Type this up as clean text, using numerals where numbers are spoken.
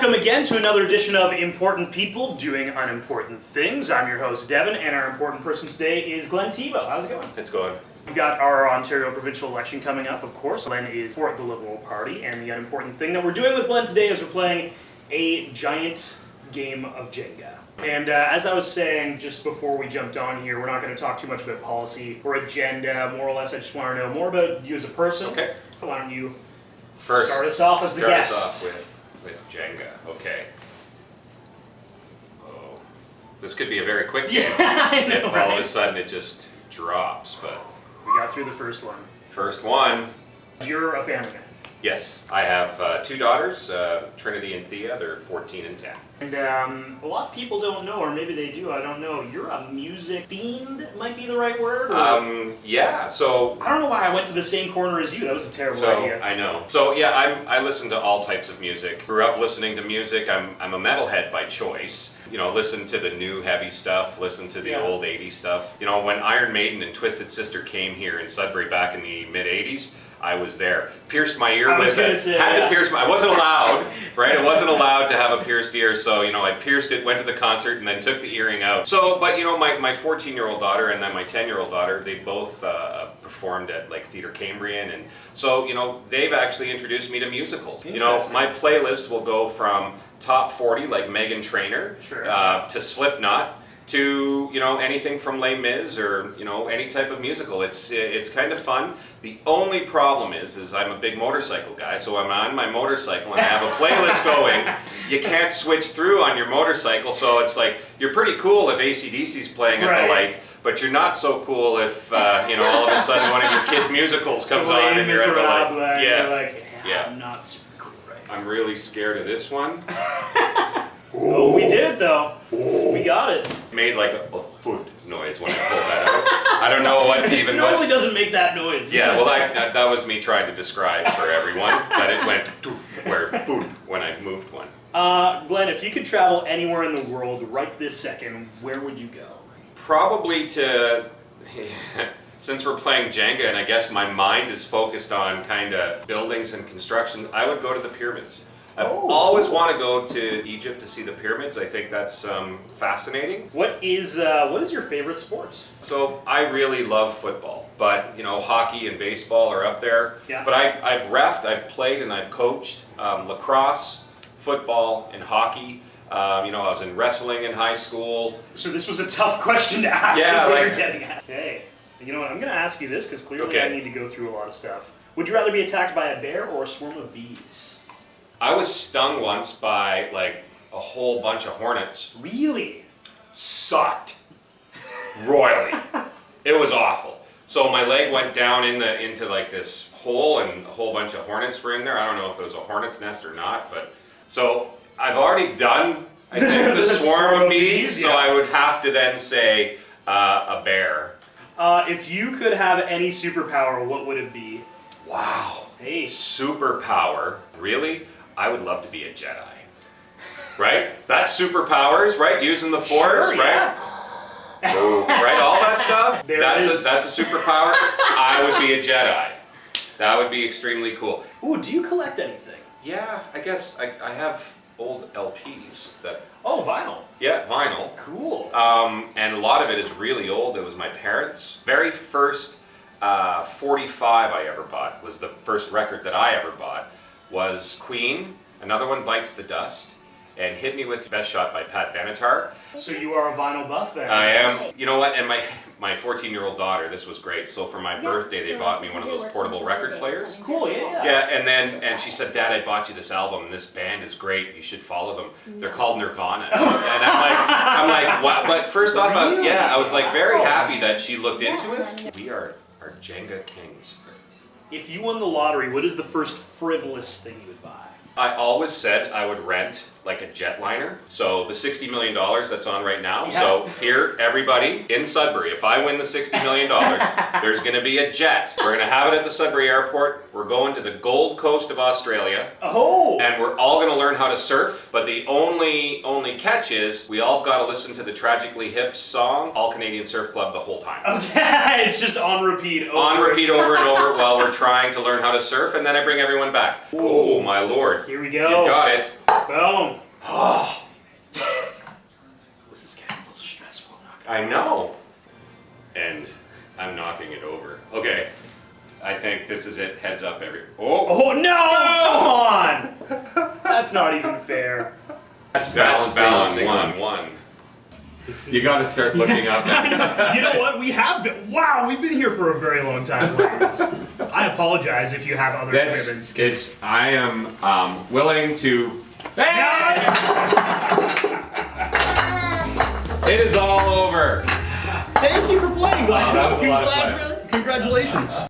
Welcome again to another edition of Important People Doing Unimportant Things. I'm your host, Devin, and our important person today is Glenn Thibeault. How's it going? It's going. We've got our Ontario provincial election coming up, of course. Glenn is for the Liberal Party, and the unimportant thing that we're doing with Glenn today is we're playing a giant game of Jenga. And as I was saying just before we jumped on here, we're not going to talk too much about policy or agenda. More or less, I just want to know more about you as a person. Okay. So why don't you First, start us off as the guest? Start us off with Jenga. Okay. Oh, this could be a very quick game. I know, if all right? of a sudden it just drops, but We got through the first one. first one. You're a family man. Yes, I have two daughters, Trinity and Thea. They're 14 and 10. And a lot of people don't know, or maybe they do, I don't know. You're a music fiend, might be the right word? Or Yeah. So I don't know why I went to the same corner as you. That was a terrible idea. I know. So yeah, I listen to all types of music. Grew up listening to music. I'm a metalhead by choice. You know, listen to the new heavy stuff, listen to the old 80s stuff. You know, when Iron Maiden and Twisted Sister came here in Sudbury back in the mid 80s, I was there. Pierced my ear with it. Had to pierce my. I wasn't allowed, right? I wasn't allowed to have a pierced ear, so you know, I pierced it, went to the concert, and then took the earring out. So, but you know, my 14-year-old daughter and then my 10-year-old daughter, they both performed at like Theatre Cambrian, and so you know, they've actually introduced me to musicals. You know, my playlist will go from top 40 like Meghan Trainor to Slipknot. To, you know, anything from Les Mis or, you know, any type of musical. It's kind of fun. The only problem is I'm a big motorcycle guy, so I'm on my motorcycle and I have a playlist going. You can't switch through on your motorcycle, so it's like, you're pretty cool if AC/DC's playing at the light, but you're not so cool if, you know, all of a sudden one of your kids' musicals comes on and you're at the light. Yeah. You're like, I'm not super cool right now. I'm really scared of this one. Oh, we did it though. We got it. Made like a foot noise when I pulled that out. I don't know what even. It normally doesn't make that noise. Yeah, well, that was me trying to describe for everyone that it went where food when I moved one. Glenn, if you could travel anywhere in the world right this second, where would you go? Probably to. Since we're playing Jenga, and I guess my mind is focused on kind of buildings and construction, I would go to the pyramids. I've always want to go to Egypt to see the pyramids. I think that's fascinating. What is your favorite sport? So I really love football, but you know, hockey and baseball are up there. Yeah. But I've reffed, I've played, and I've coached lacrosse, football, and hockey. You know, I was in wrestling in high school. So this was a tough question to ask. Yeah, what like, you're getting at. Okay. You know what? I'm going to ask you this because clearly I need to go through a lot of stuff. Would you rather be attacked by a bear or a swarm of bees? I was stung once by like a whole bunch of hornets. Really? Sucked royally. It was awful. So my leg went down into like this hole, and a whole bunch of hornets were in there. I don't know if it was a hornet's nest or not, but so I've already done, I think, the swarm of bees. So I would have to then say a bear. If you could have any superpower, what would it be? Wow. Hey. Superpower? Really? I would love to be a Jedi. Right? That's superpowers, right? Using the Force, sure, right? Yeah. Right? All that stuff? That's a superpower. I would be a Jedi. That would be extremely cool. Ooh, do you collect anything? Yeah, I guess I have old LPs that... Oh, vinyl. Yeah, vinyl. Cool. And a lot of it is really old. It was my parents' very first 45 I ever bought. Was the first record that I ever bought. Was Queen, Another One Bites the Dust, and Hit Me With Your Best Shot by Pat Benatar. So you are a vinyl buff then? I am. You know what? And my 14-year-old daughter, this was great. So for my birthday, they bought me one of those portable record players. Cool, yeah. Yeah, and she said, "Dad, I bought you this album, and this band is great. You should follow them. They're called Nirvana." And I'm like, what? But first off, I was like very happy that she looked into it. We are Jenga kings. If you won the lottery, what is the first frivolous thing you would buy? I always said I would rent like a jetliner. So the $60 million that's on right now. Yeah. So here, everybody in Sudbury, if I win the $60 million, there's going to be a jet. We're going to have it at the Sudbury airport. We're going to the Gold Coast of Australia. Oh! And we're all going to learn how to surf. But the only catch is we all got to listen to the Tragically Hip song, All Canadian Surf Club, the whole time. Okay, it's just on repeat. On repeat over and over while we're trying to learn how to surf, and then I bring everyone back. Oh my lord. Here we You go. got it. Boom. This is getting a little stressful. I know. And I'm knocking it over. Okay. I think this is it. Heads up, Oh no! Come on! That's not even fair. That's balancing. one. You got to start looking up. You know what? We have been. Wow, we've been here for a very long time. I apologize if you have other commitments. I am willing to. It is all over. Thank you for playing, Glenn. That was a lot of fun. Congratulations.